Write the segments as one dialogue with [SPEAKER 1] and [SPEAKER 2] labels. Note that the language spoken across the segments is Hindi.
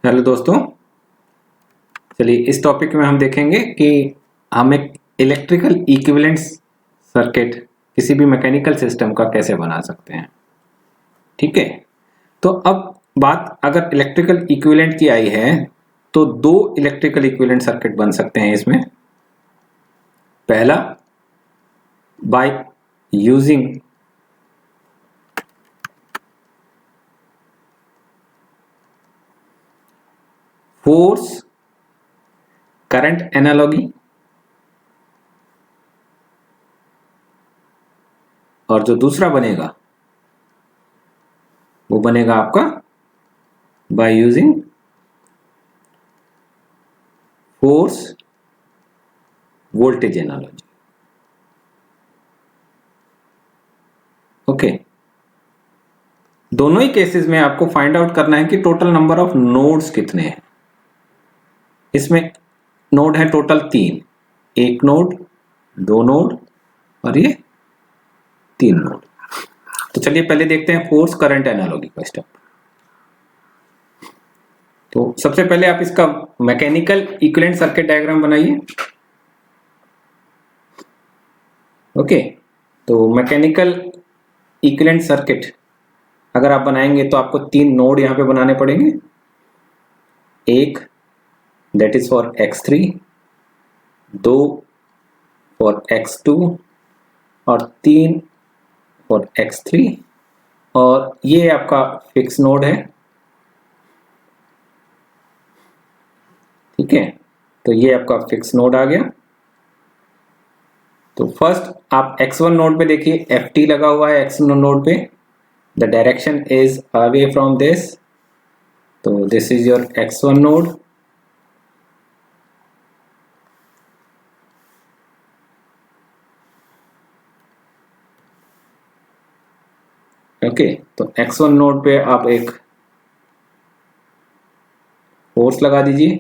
[SPEAKER 1] हेलो दोस्तों, चलिए इस टॉपिक में हम देखेंगे कि हम एक इलेक्ट्रिकल इक्विवेलेंट सर्किट किसी भी मैकेनिकल सिस्टम का कैसे बना सकते हैं। ठीक है, तो अब बात अगर इलेक्ट्रिकल इक्विवेलेंट की आई है तो दो इलेक्ट्रिकल इक्विवेलेंट सर्किट बन सकते हैं इसमें। पहला, by using force current analogy, और जो दूसरा बनेगा वो बनेगा आपका by using force voltage analogy. Okay, दोनों ही केसेस में आपको फाइंड आउट करना है कि टोटल नंबर ऑफ नोड्स कितने हैं। इसमें नोड है टोटल 3, एक नोड, दो नोड और ये 3 नोड। तो चलिए पहले देखते हैं फोर्स करंट एनालॉजी का स्टेप। तो सबसे पहले आप इसका मैकेनिकल इक्विवेलेंट सर्किट डायग्राम बनाइए। ओके, तो मैकेनिकल इक्विवेलेंट सर्किट अगर आप बनाएंगे तो आपको 3 नोड यहां पे बनाने पड़ेंगे। एक that is for x3, 2 for x2 और 3 फॉर x3, और ये आपका फिक्स नोड है। ठीक है, तो ये आपका फिक्स नोड आ गया। तो फर्स्ट आप x1 नोड पे देखिए, ft लगा हुआ है x1 नोड पे। The direction is away from this, तो this is your x1 node. Okay, तो x1 नोड पे आप एक फोर्स लगा दीजिए।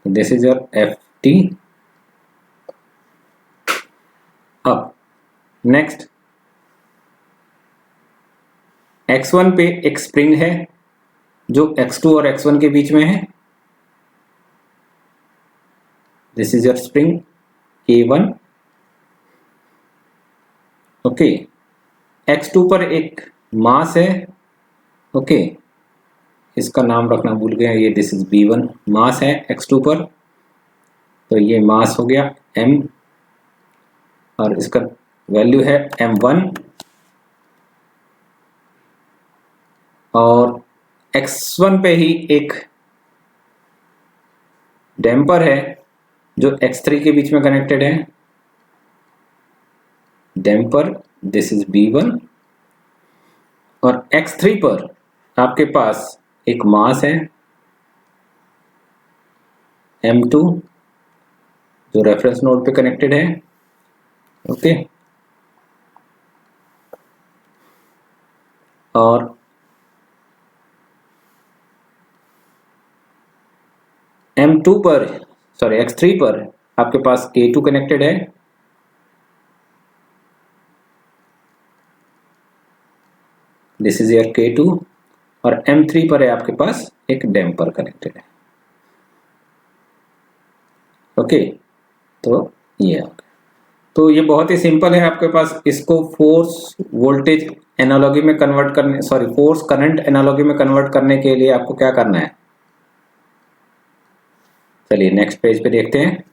[SPEAKER 1] This is your ft। अब नेक्स्ट x1 पे एक स्प्रिंग है जो x2 और x1 के बीच में है। This is your spring k1। Okay, x2 पर एक मास है। ओके, इसका नाम रखना भूल गया, ये दिस इज b1 मास है x2 पर। तो ये मास हो गया m और इसका वैल्यू है m1। और x1 पे ही एक डैम्पर है जो x3 के बीच में कनेक्टेड है। डैम्पर दिस इज b1, और x3 पर आपके पास एक मास है m2 जो रेफरेंस नोड पे कनेक्टेड है। ओके, और m2 पर सॉरी x3 पर आपके पास k2 कनेक्टेड है। दिस इज योर k2, और m3 पर है आपके पास एक डैम्पर कनेक्टेड है। ओके, तो ये तो ये बहुत ही सिंपल है आपके पास। इसको फोर्स वोल्टेज एनालॉजी में कन्वर्ट करने, सॉरी फोर्स करंट एनालॉजी में कन्वर्ट करने के लिए आपको क्या करना है। चलिए नेक्स्ट पेज पे देखते हैं।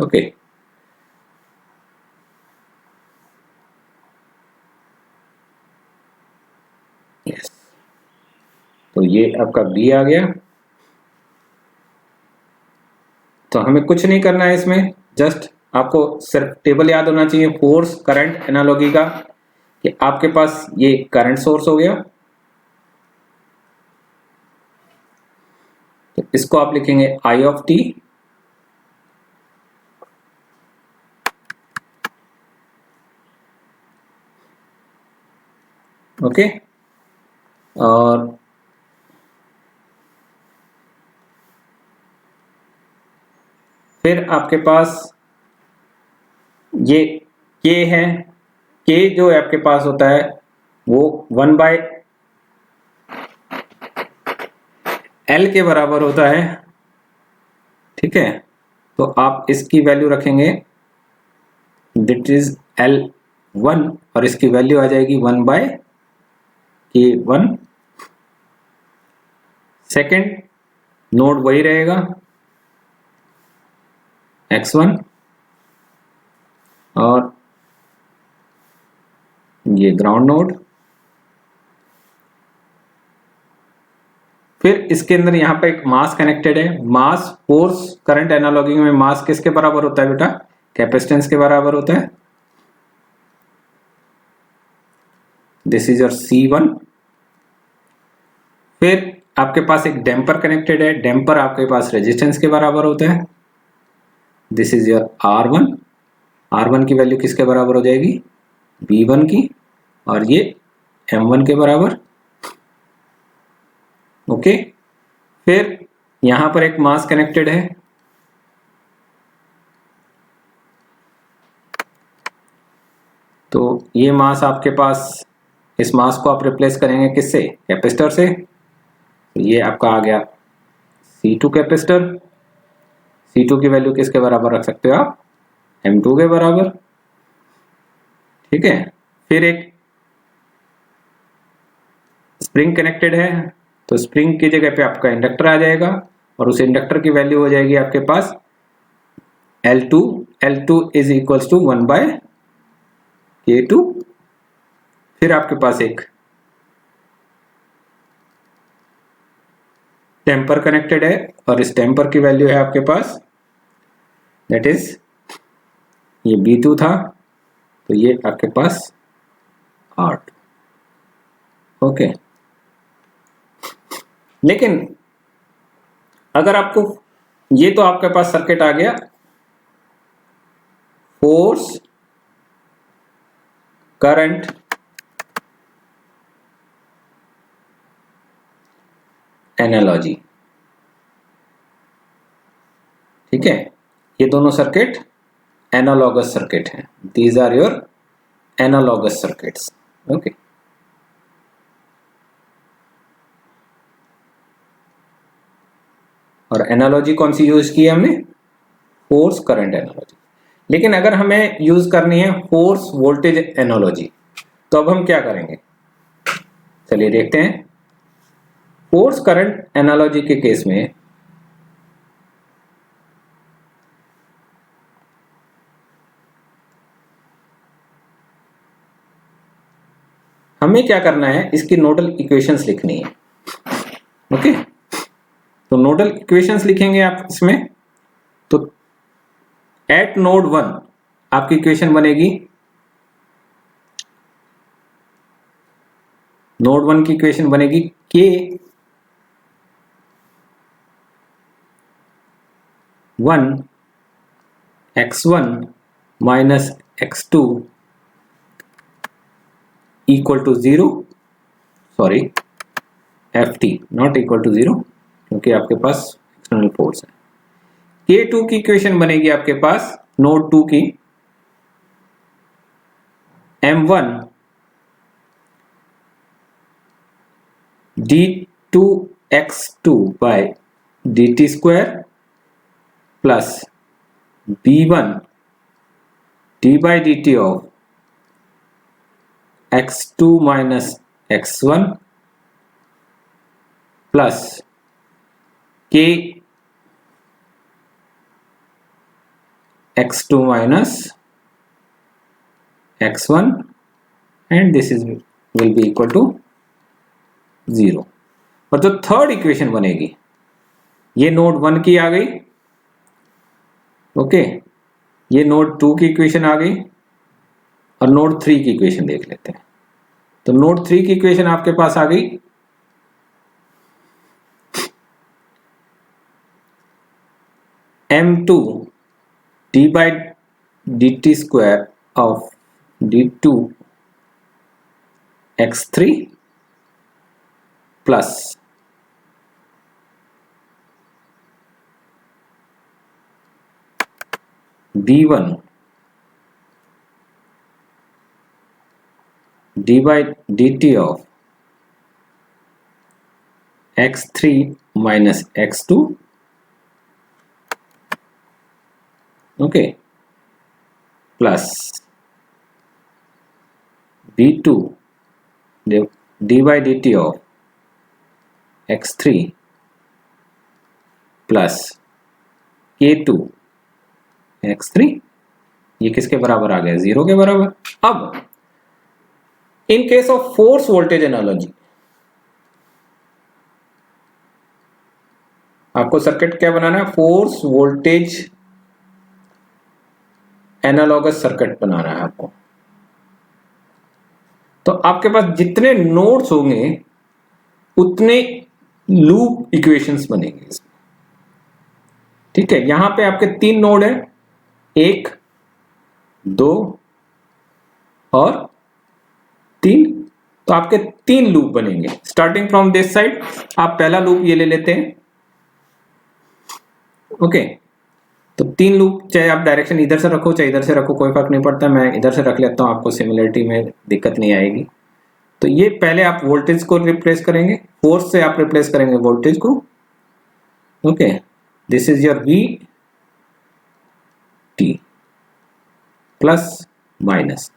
[SPEAKER 1] ओके, यस, तो ये आपका बी आ गया। तो हमें कुछ नहीं करना है इसमें, जस्ट आपको सिर्फ टेबल याद होना चाहिए फोर्स करंट एनालॉजी का, कि आपके पास ये करंट सोर्स हो गया। तो इसको आप लिखेंगे आई ऑफ टी। ओके, और फिर आपके पास ये K है, K जो आपके पास होता है वो 1/L के बराबर होता है, ठीक है। तो आप इसकी वैल्यू रखेंगे, दिट इज L1, और इसकी वैल्यू आ जाएगी 1/K1। सेकेंड नोड वही रहेगा X1, और ये ग्राउंड नोड। फिर इसके अंदर यहाँ पे एक मास कनेक्टेड है। मास फोर्स करंट एनालॉगी में मास किसके बराबर होता है बेटा? कैपेसिटेंस के बराबर होता है। This is your C1। फिर आपके पास एक डैम्पर कनेक्टेड है। डैम्पर आपके पास रेजिस्टेंस के बराबर होता है। This is your R1। R1 की वैल्यू किसके बराबर हो जाएगी? V1 की, और ये M1 के बराबर। ओके। फिर यहां पर एक मास कनेक्टेड है। तो ये मास आपके पास, इस मास को आप रिप्लेस करेंगे किससे? कैपेसिटर से। तो ये आपका आ गया C2 कैपेसिटर। C2 की वैल्यू किसके बराबर रख सकते हो आप? M2 के बराबर, ठीक है। फिर एक स्प्रिंग कनेक्टेड है, तो स्प्रिंग की जगह पे आपका इंडक्टर आ जाएगा, और उस इंडक्टर की वैल्यू हो जाएगी आपके पास L2। L2 is equals to 1/K2। फिर आपके पास एक टेम्पर कनेक्टेड है, और इस टेम्पर की वैल्यू है आपके पास, दैट इज, ये B2 था, तो ये आपके पास R2। ओके। लेकिन अगर आपको, ये तो आपके पास सर्किट आ गया फोर्स करंट एनालॉजी, ठीक है। ये दोनों सर्किट एनालॉगस सर्किट हैं। These are your analogous circuits. Okay. और एनालॉजी कौन सी यूज की है हमने? Force current analogy. लेकिन अगर हमें यूज करनी है फोर्स वोल्टेज एनालॉजी, तो अब हम क्या करेंगे? चलिए देखते हैं। फोर्स करंट एनालॉजी के केस में हमें क्या करना है, इसकी नोडल इक्वेशंस लिखनी है। ओके। तो नोडल इक्वेशंस लिखेंगे आप इसमें। तो एट नोड 1 आपकी इक्वेशन बनेगी, नोड 1 की इक्वेशन बनेगी K1 X1 minus X2 equal to 0, sorry FT not equal to 0, क्योंकि आपके पास एक्सटर्नल फोर्स है। K2 की इक्वेशन बनेगी आपके पास नोड 2 की, M1 D2X2 by dt square plus B1 d by dt of x2 minus x1 plus k x2 minus x1, and this is will be equal to 0। और जो थर्ड इक्वेशन बनेगी, ये नोड 1 की आ गई। ओके। ये नोड 2 की इक्वेशन आ गई, और नोड 3 की इक्वेशन देख लेते हैं। तो नोड 3 की इक्वेशन आपके पास आ गई, M2 d by dt square of d2 x3 plus d1 d by dt of x3 minus x2, okay, plus b2 d by dt of x3 plus k2 x3, ये किसके बराबर आ गया? 0 के बराबर। अब in case of force voltage analogy आपको सर्किट क्या बनाना है? फोर्स वोल्टेज एनालॉगस सर्किट बनाना है आपको। तो आपके पास जितने नोड्स होंगे उतने लूप इक्वेशंस बनेंगे इसमें, ठीक है। यहां पे आपके 3 नोड हैं, 1, 2 और 3, तो आपके 3 लूप बनेंगे। स्टार्टिंग फ्रॉम दिस साइड आप पहला लूप ये ले लेते हैं, ओके। तो 3 लूप, चाहे आप डायरेक्शन इधर से रखो चाहे इधर से रखो, कोई फर्क नहीं पड़ता। मैं इधर से रख लेता हूं, आपको सिमिलरिटी में दिक्कत नहीं आएगी। तो ये पहले आप वोल्टेज को रिप्लेस करेंगे, फोर्स से आप रिप्लेस करेंगे वोल्टेज को, okay. This is your V T plus minus.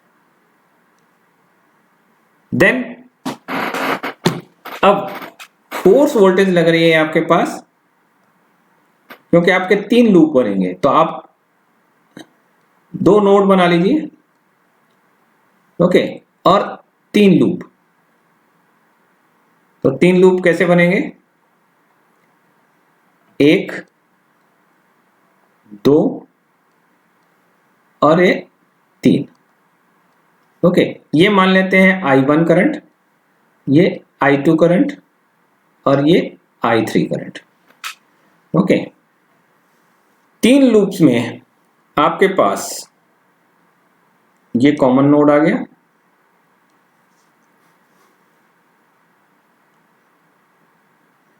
[SPEAKER 1] Then अब फोर्स वोल्टेज लग रही है आपके पास, क्योंकि आपके 3 लूप बनेंगे, तो आप 2 नोड बना लीजिए, ओके, और 3 लूप। तो 3 लूप कैसे बनेंगे? 1, 2 और 3, ओके। ये मान लेते हैं I1 करंट, ये I2 करंट और ये I3 करंट, ओके। 3 लूप्स में आपके पास ये कॉमन नोड आ गया,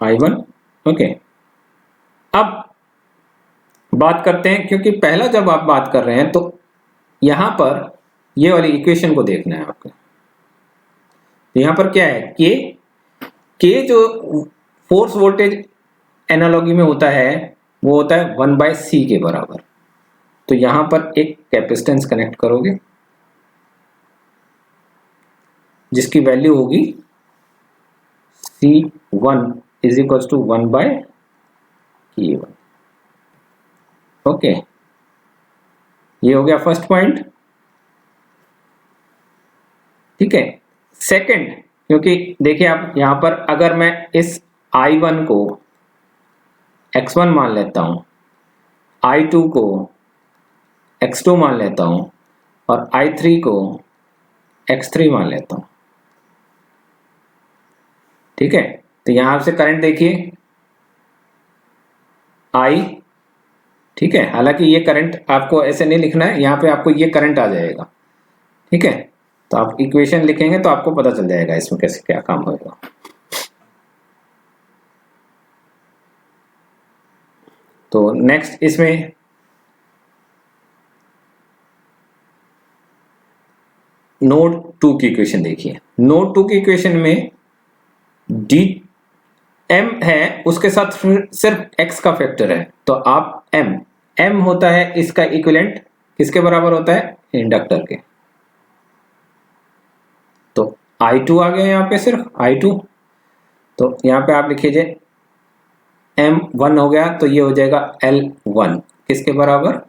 [SPEAKER 1] I1, ओके। अब बात करते हैं, क्योंकि पहला जब आप बात कर रहे हैं तो यहां पर ये वाली इक्वेशन को देखना है आपको। तो यहां पर क्या है? के जो फोर्स वोल्टेज एनालॉगी में होता है वो होता है 1/c के बराबर। तो यहां पर एक कैपेसिटेंस कनेक्ट करोगे जिसकी वैल्यू होगी C1 is equal to 1/K1, okay. ये हो गया फर्स्ट पॉइंट, ठीक है। सेकंड, क्योंकि देखिए आप यहां पर अगर मैं इस I1 को x1 मान लेता हूं, I2 को x2 मान लेता हूं और I3 को x3 मान लेता हूं, ठीक है। तो यहां से करंट देखिए I, ठीक है। हालांकि ये करंट आपको ऐसे नहीं लिखना है, यहां पे आपको ये करंट आ जाएगा, ठीक है। तो आप इक्वेशन लिखेंगे तो आपको पता चल जाएगा इसमें कैसे क्या काम होगा। तो नेक्स्ट इसमें नोड 2 की इक्वेशन देखिए। नोड 2 की इक्वेशन में डी एम है, उसके साथ सिर्फ एक्स का फैक्टर है, तो आप एम होता है इसका इक्विवेलेंट, किसके बराबर होता है? इंडक्टर के। तो I2 आ गया यहाँ पे, सिर्फ I2। तो यहाँ पे आप लिखिए M1 हो गया, तो ये हो जाएगा L1, किसके बराबर?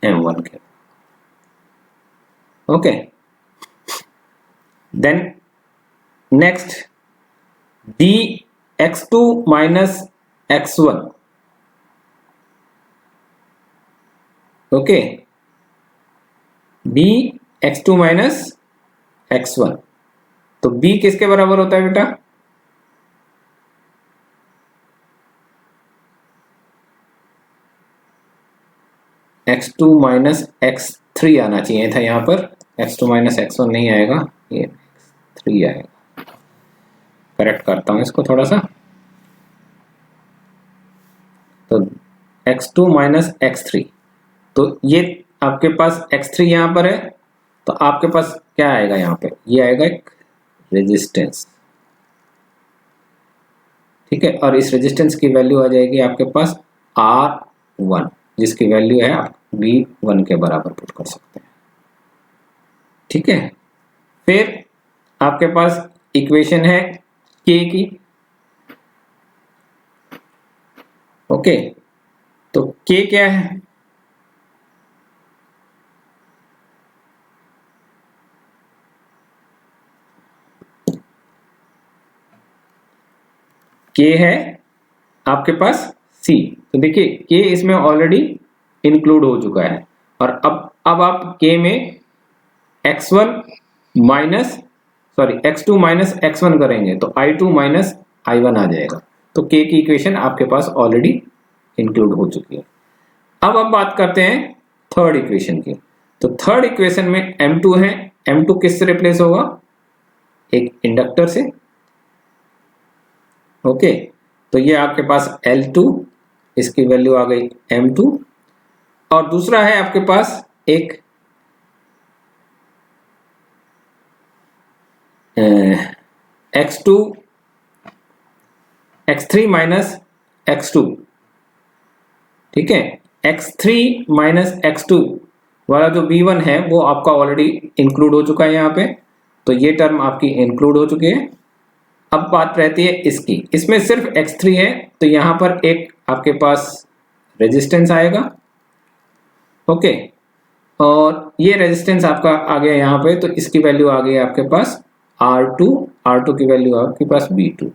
[SPEAKER 1] M1 के, okay. Then next dx2 minus x1, okay, dx2 minus x1, तो b किसके बराबर होता है बेटा? x2 माइनस x3 आना चाहिए था यहाँ पर, x2 माइनस x1 नहीं आएगा, ये x3 आएगा। करेक्ट करता हूं इसको थोड़ा सा। तो x2 माइनस x3, तो ये आपके पास x3 यहाँ पर है, तो आपके पास क्या आएगा यहाँ पे, ये आएगा एक रेजिस्टेंस, ठीक है। और इस रेजिस्टेंस की वैल्यू आ जाएगी आपके पास R1, जिसकी वैल्यू है आप V1 के बराबर पुट कर सकते हैं, ठीक है। फिर आपके पास इक्वेशन है K की, ओके। तो K क्या है, K है आपके पास C। तो देखिए K इसमें ऑलरेडी इंक्लूड हो चुका है, और अब आप K में x1 minus x2 minus x1 करेंगे तो I2 माइनस I1 आ जाएगा। तो K की इक्वेशन आपके पास ऑलरेडी इंक्लूड हो चुकी है। अब बात करते हैं थर्ड इक्वेशन की। तो थर्ड इक्वेशन में M2 है, M2 किससे रिप्लेस होगा, एक इंडक्टर से, ओके। तो ये आपके पास L2, इसकी वैल्यू आ गई M2, और दूसरा है आपके पास एक x3 माइनस x2, ठीक है। x3 माइनस x2 वाला जो V1 है वो आपका ऑलरेडी इंक्लूड हो चुका है यहाँ पे, तो ये टर्म आपकी इंक्लूड हो चुकी है। अब बात रहती है इसकी, इसमें सिर्फ x3 है, तो यहाँ पर एक आपके पास रेजिस्टेंस आएगा, ओके। और ये रेजिस्टेंस आपका आ गया यहाँ पे, तो इसकी वैल्यू आ गई आपके पास R2 की वैल्यू आपके पास V2,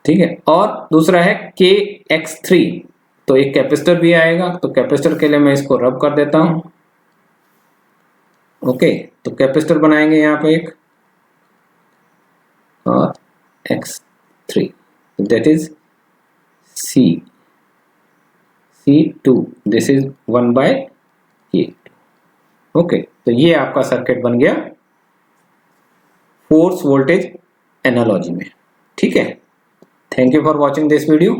[SPEAKER 1] ठीक है। और दूसरा है KX3, तो एक कैपेसिटर भी आएगा, तो कैपेसिटर के लिए मैं इसको रब कर देता हूं, ओके। तो कैपेसिटर बनाएंगे यहाँ पे एक, और X3 that is C2, this is 1/K, okay. तो ये आपका सर्किट बन गया फोर्स वोल्टेज एनालॉजी में, ठीक है। Thank you for watching this video.